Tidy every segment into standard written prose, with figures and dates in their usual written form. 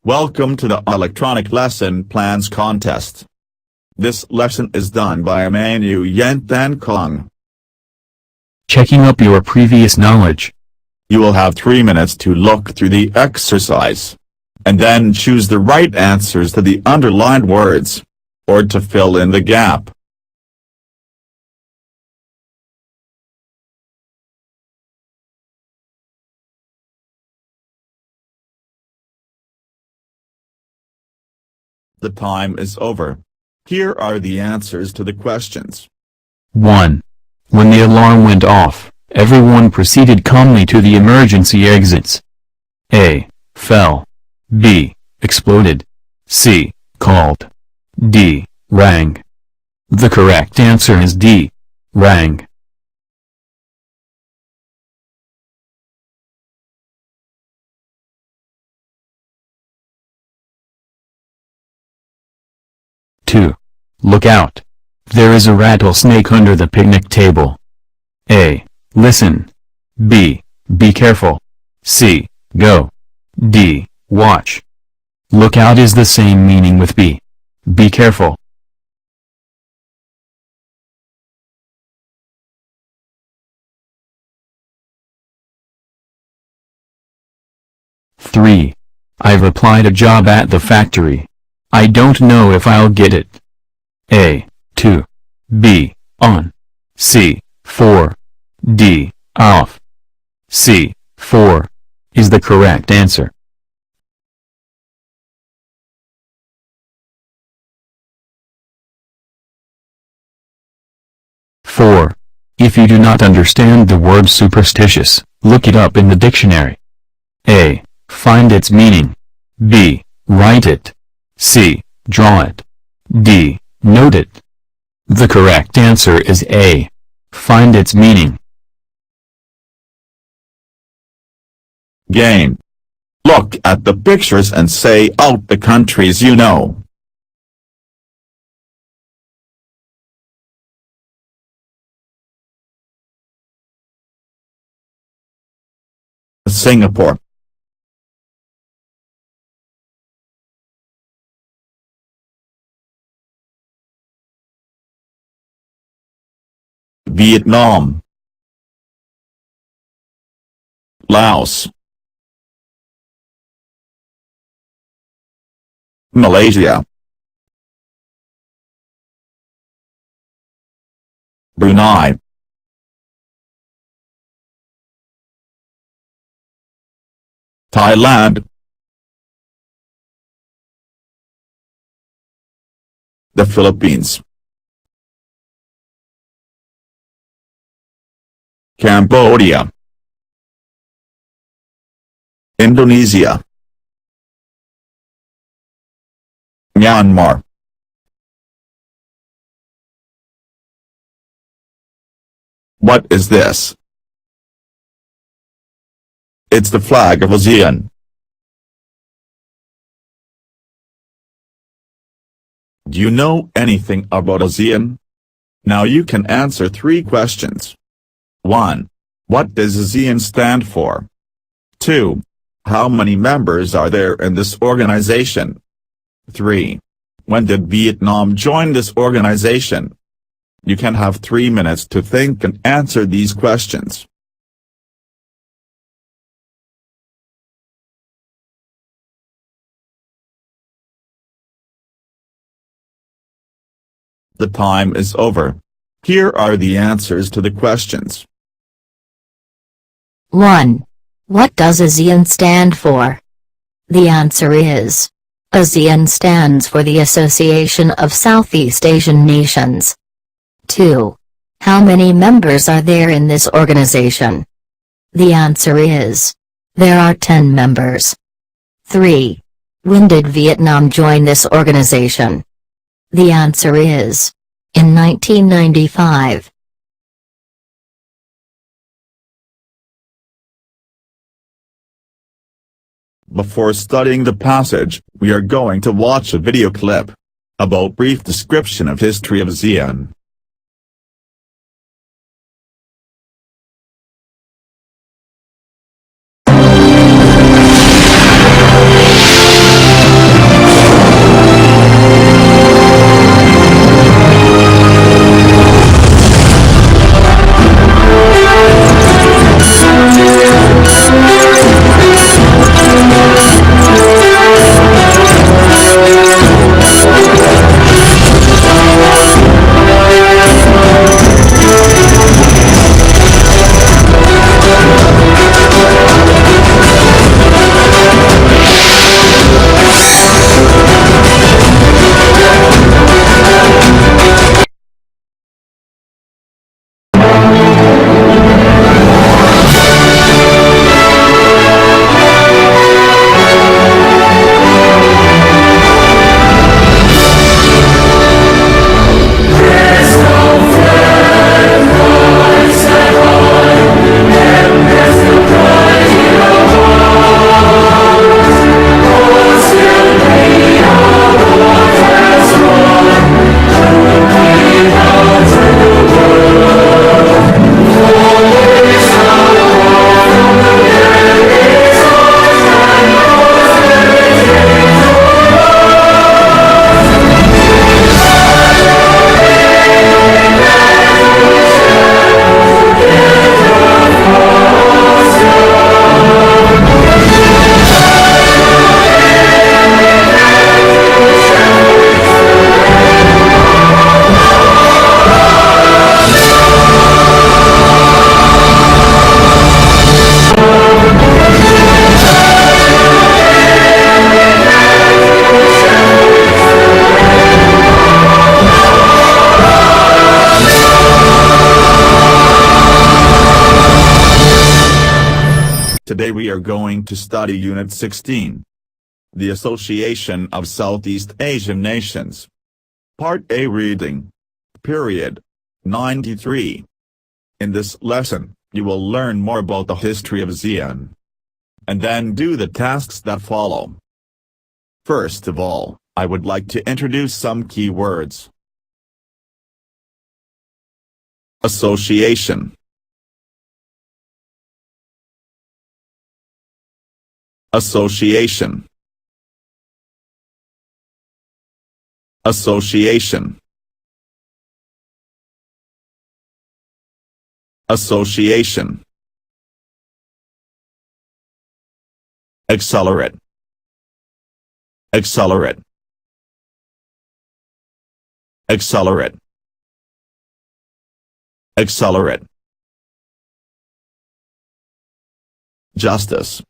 Welcome to the Electronic Lesson Plans Contest. This lesson is done by Manu Yen Tan Kong. Checking up your previous knowledge. You will have 3 minutes to look through the exercise, and then choose the right answers to the underlined words, or to fill in the gap. The time is over. Here are the answers to the questions. 1. When the alarm went off, everyone proceeded calmly to the emergency exits. A. Fell. B. Exploded. C. Called. D. Rang. The correct answer is D. Rang. Two. Look out. There is a rattlesnake under the picnic table. A. Listen. B. Be careful. C. Go. D. Watch. Look out is the same meaning with B. Be careful. Three. I've applied a job at the factory. I don't know if I'll get it. A. 2. B. On. C. 4. D. Off. C. 4. Is the correct answer. Four. If you do not understand the word superstitious, look it up in the dictionary. A. Find its meaning. B. Write it. C. Draw it. D. Note it. The correct answer is A. Find its meaning. Game. Look at the pictures and say out the countries you know. Singapore, Vietnam, Laos, Malaysia, Brunei, Thailand, the Philippines, Cambodia, Indonesia, Myanmar, What is this? It's the flag of ASEAN. Do you know anything about ASEAN? Now you can answer 3 questions. 1. What does ASEAN stand for? 2. How many members are there in this organization? 3. When did Vietnam join this organization? You can have 3 minutes to think and answer these questions. The time is over. Here are the answers to the questions. 1. What does ASEAN stand for? The answer is ASEAN stands for the Association of Southeast Asian Nations. 2. How many members are there in this organization? The answer is there are 10 members. 3. When did Vietnam join this organization? The answer is in 1995. Before studying the passage, we are going to watch a video clip about brief description of history of ASEAN. Today we are going to study Unit 16. The Association of Southeast Asian Nations. Part A reading. Period. 93. In this lesson, you will learn more about the history of ASEAN. And then do the tasks that follow. First of all, I would like to introduce some key words. Association. Association. Association. Association. Accelerate. Accelerate. Accelerate. Accelerate. Justice.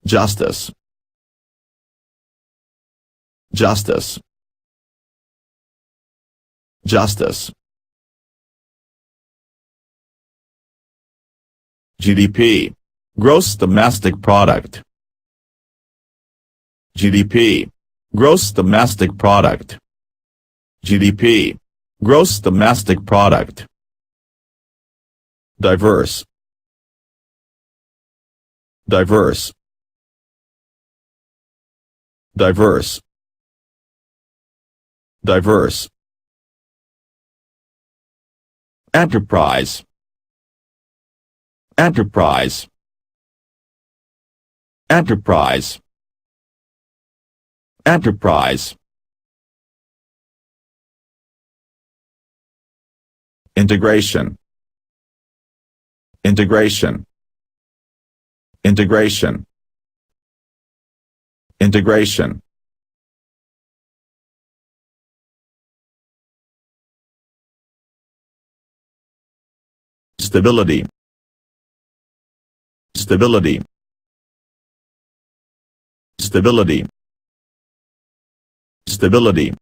Justice. Justice. Justice. GDP. Gross domestic product. GDP. Gross domestic product. GDP. Gross domestic product. Diverse. Diverse. Diverse. Diverse. Enterprise. Enterprise. Enterprise. Enterprise. Integration. Integration. Integration. Integration. Stability. Stability. Stability. Stability.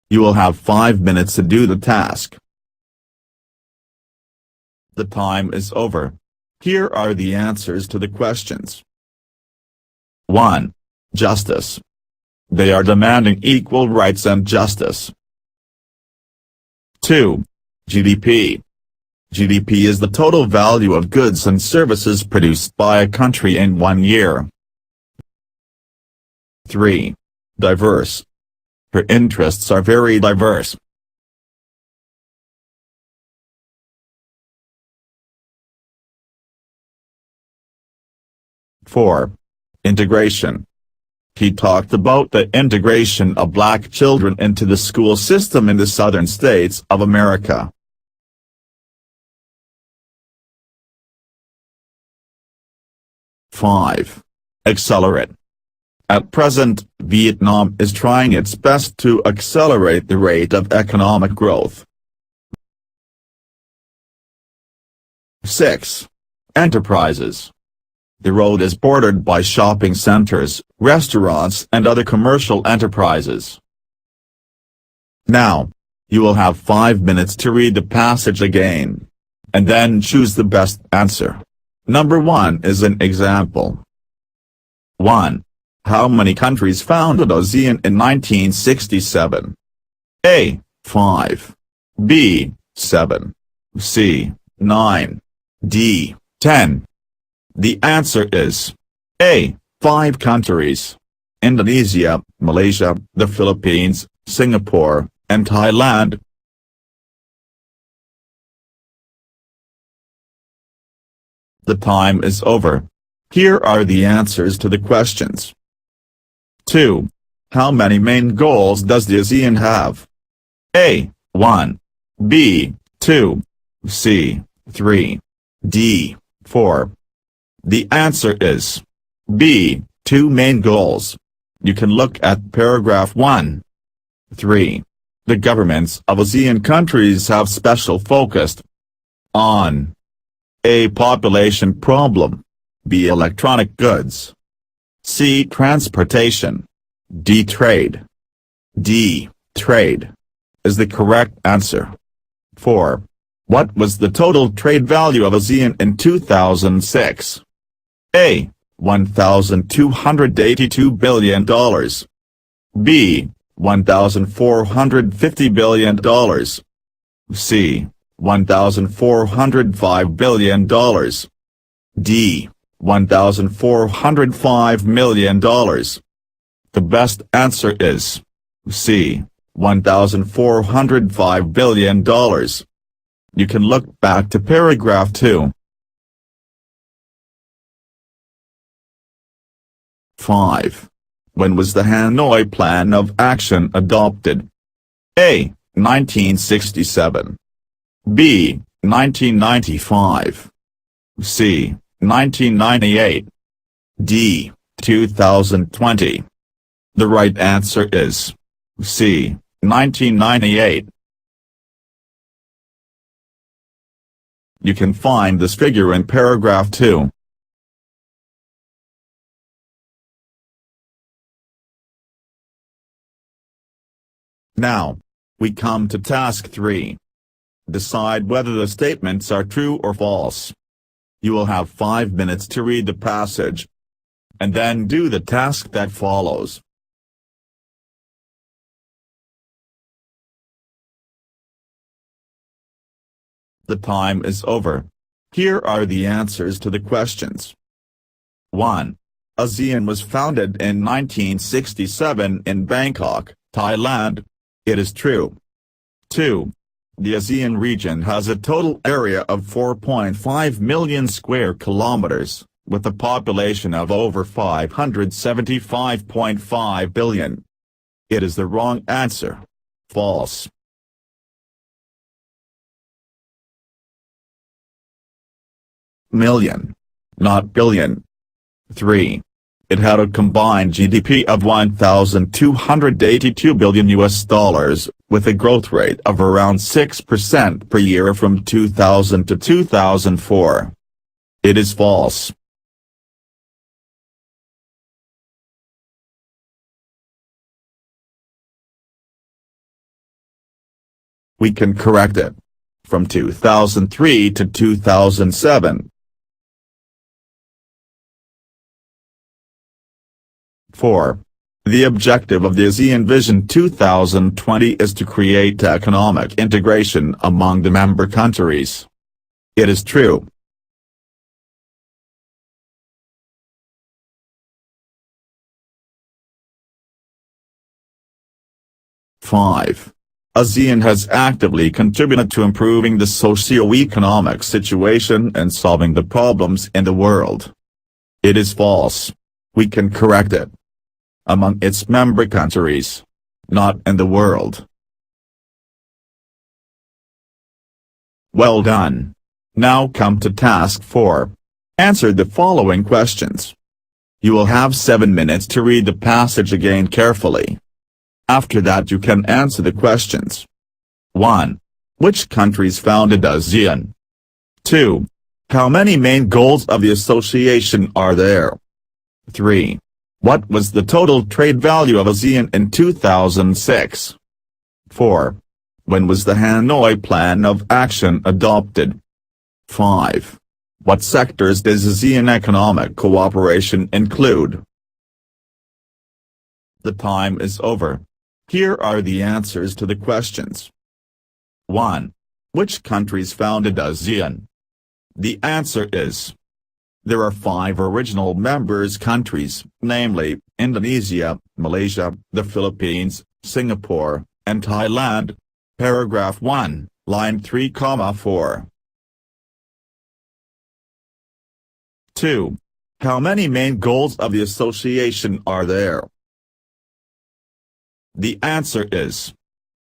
You will have 5 minutes to do the task. The time is over. Here are the answers to the questions. 1. Justice. They are demanding equal rights and justice. 2. GDP. GDP is the total value of goods and services produced by a country in 1 year. 3. Diverse. Her interests are very diverse. 4. Integration. He talked about the integration of black children into the school system in the southern states of America. 5. Accelerate. At present, Vietnam is trying its best to accelerate the rate of economic growth. 6. Enterprises. The road is bordered by shopping centers, restaurants and other commercial enterprises. Now, you will have 5 minutes to read the passage again. And then choose the best answer. Number 1 is an example. 1. How many countries founded ASEAN in 1967? A. 5. B. 7. C. 9. D. 10. The answer is A. 5 countries. Indonesia, Malaysia, the Philippines, Singapore, and Thailand. The time is over. Here are the answers to the questions. 2. How many main goals does the ASEAN have? A. 1. B. 2. C. 3. D. 4. The answer is B. 2 main goals. You can look at paragraph 1. 3. The governments of ASEAN countries have special focused on A. Population problem. B. Electronic goods. C. Transportation. D. Trade. D. trade, is the correct answer. 4. What was the total trade value of ASEAN in 2006? A. $1,282 billion. B. $1,450 billion. C. $1,405 billion. D. $1,405 million. The best answer is C. $1,405 billion. You can look back to paragraph 2. 5. When was the Hanoi Plan of Action adopted? A. 1967. B. 1995. C. 1998. D. 2020. The right answer is C. 1998. You can find this figure in paragraph 2. Now, we come to task 3. Decide whether the statements are true or false. You will have 5 minutes to read the passage, and then do the task that follows. The time is over. Here are the answers to the questions. 1. ASEAN was founded in 1967 in Bangkok, Thailand. It is true. 2. The ASEAN region has a total area of 4.5 million square kilometers, with a population of over 575.5 billion. It is the wrong answer. False. Million, not billion. 3. It had a combined GDP of $1,282 billion with a growth rate of around 6% per year from 2000 to 2004. It is false. We can correct it. From 2003 to 2007. 4. The objective of the ASEAN Vision 2020 is to create economic integration among the member countries. It is true. 5. ASEAN has actively contributed to improving the socio-economic situation and solving the problems in the world. It is false. We can correct it. Among its member countries, not in the world. Well done. Now come to task 4. Answer the following questions. You will have 7 minutes to read the passage again carefully. After that you can answer the questions. 1. Which countries founded ASEAN? 2. How many main goals of the association are there? 3. What was the total trade value of ASEAN in 2006? 4. When was the Hanoi Plan of Action adopted? 5. What sectors does ASEAN economic cooperation include? The time is over. Here are the answers to the questions. 1. Which countries founded ASEAN? The answer is: there are 5 original members countries, namely, Indonesia, Malaysia, the Philippines, Singapore, and Thailand. Paragraph 1, line 3,4. 2. How many main goals of the association are there? The answer is: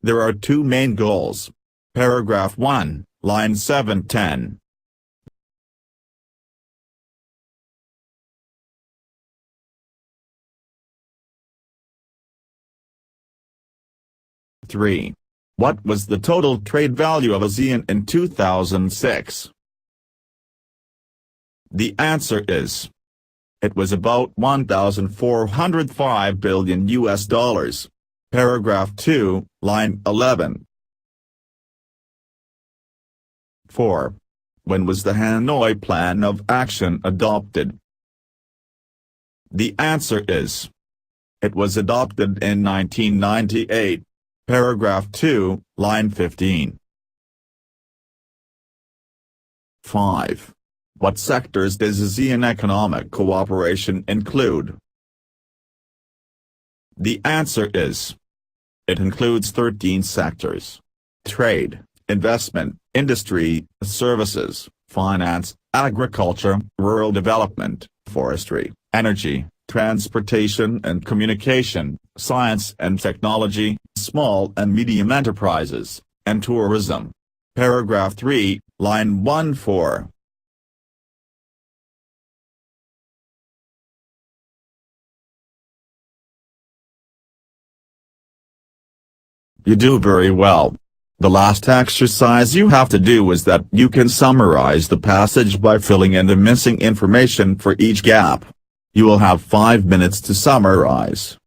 there are 2 main goals. Paragraph 1, line 7-10. 3. What was the total trade value of ASEAN in 2006? The answer is: it was about $1,405 billion. Paragraph 2, line 11. 4. When was the Hanoi Plan of Action adopted? The answer is: it was adopted in 1998. Paragraph 2, line 15. 5. What sectors does ASEAN economic cooperation include? The answer is: it includes 13 sectors: trade, investment, industry, services, finance, agriculture, rural development, forestry, energy, transportation and communication, science and technology, small and medium enterprises, and tourism. Paragraph 3, line 14. You do very well. The last exercise you have to do is that you can summarize the passage by filling in the missing information for each gap. You will have 5 minutes to summarize.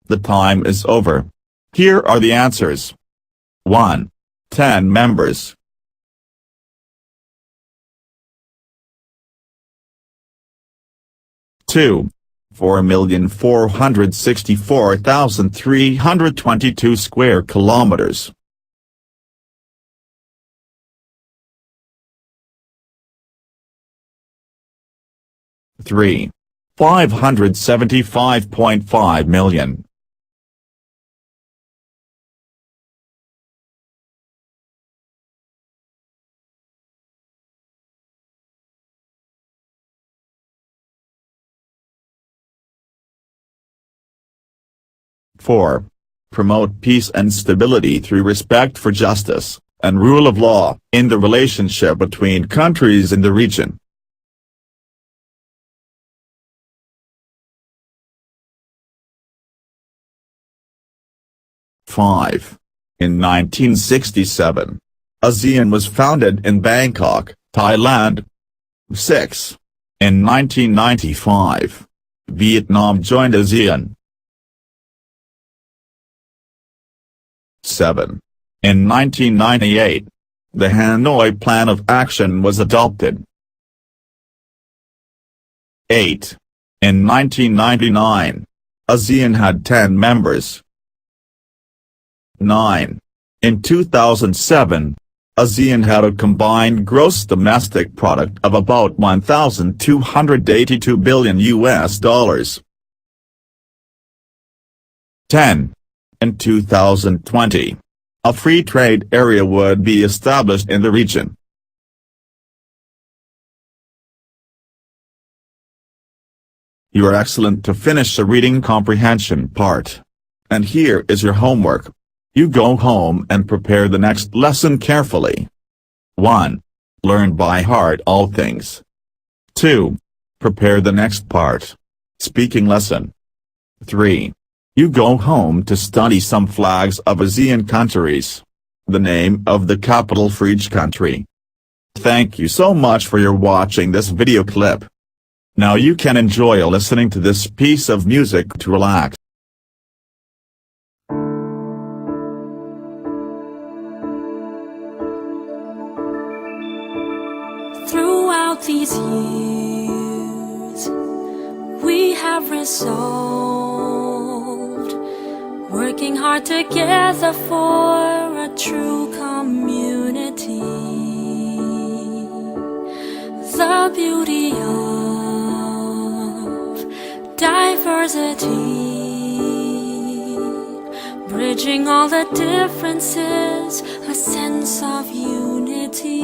The time is over. Here are the answers. 1. 10 members. 2. 4,464,322 square kilometers. 3. 575.5 million. 4. Promote peace and stability through respect for justice and rule of law in the relationship between countries in the region. 5. In 1967, ASEAN was founded in Bangkok, Thailand. 6. In 1995, Vietnam joined ASEAN. 7. In 1998, the Hanoi Plan of Action was adopted. 8. In 1999, ASEAN had 10 members. 9. In 2007, ASEAN had a combined gross domestic product of about $1,282 billion. 10. In 2020, a free trade area would be established in the region. You are excellent to finish the reading comprehension part. And here is your homework. You go home and prepare the next lesson carefully. 1. Learn by heart all things. 2. Prepare the next part. Speaking lesson. 3. You go home to study some flags of ASEAN countries. The name of the capital for each country. Thank you so much for your watching this video clip. Now you can enjoy listening to this piece of music to relax. Throughout these years, we have resolved, working hard together for a true community. The beauty of diversity, bridging all the differences, a sense of unity.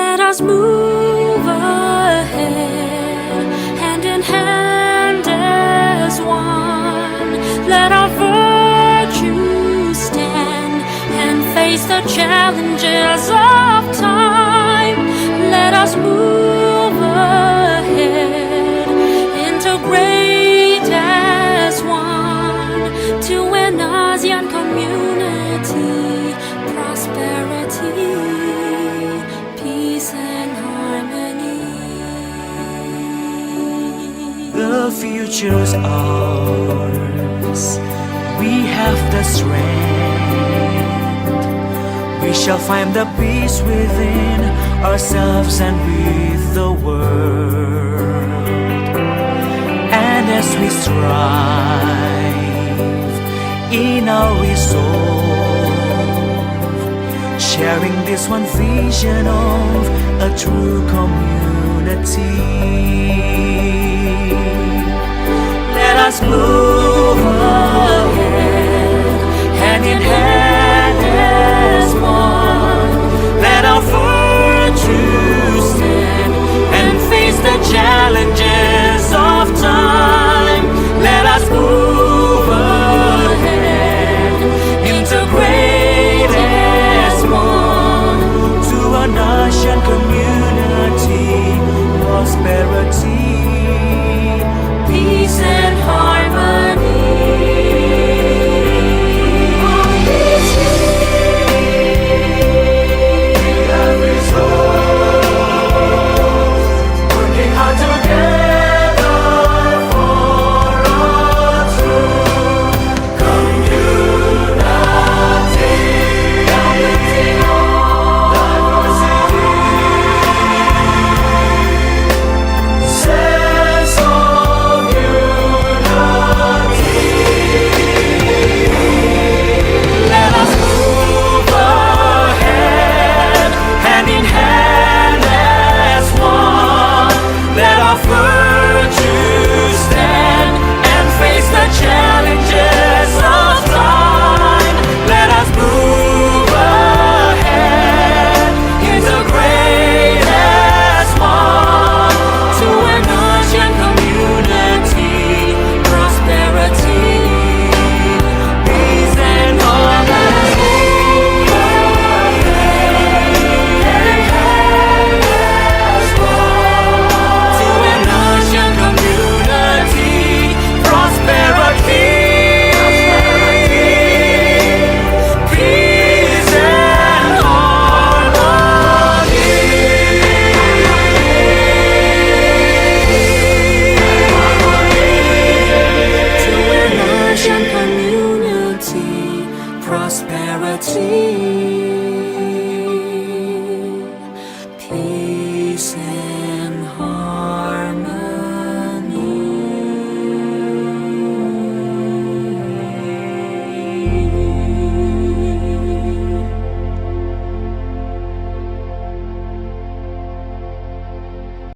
Let us move ahead, hand in hand as one. Let our virtues stand and face the challenges of time. Let us move ahead, integrate as one to an ASEAN community, prosperity, peace and harmony. future's ours. We have the strength. We shall find the peace within ourselves and with the world. And as we strive in our resolve, sharing this one vision of a true community, let us move ahead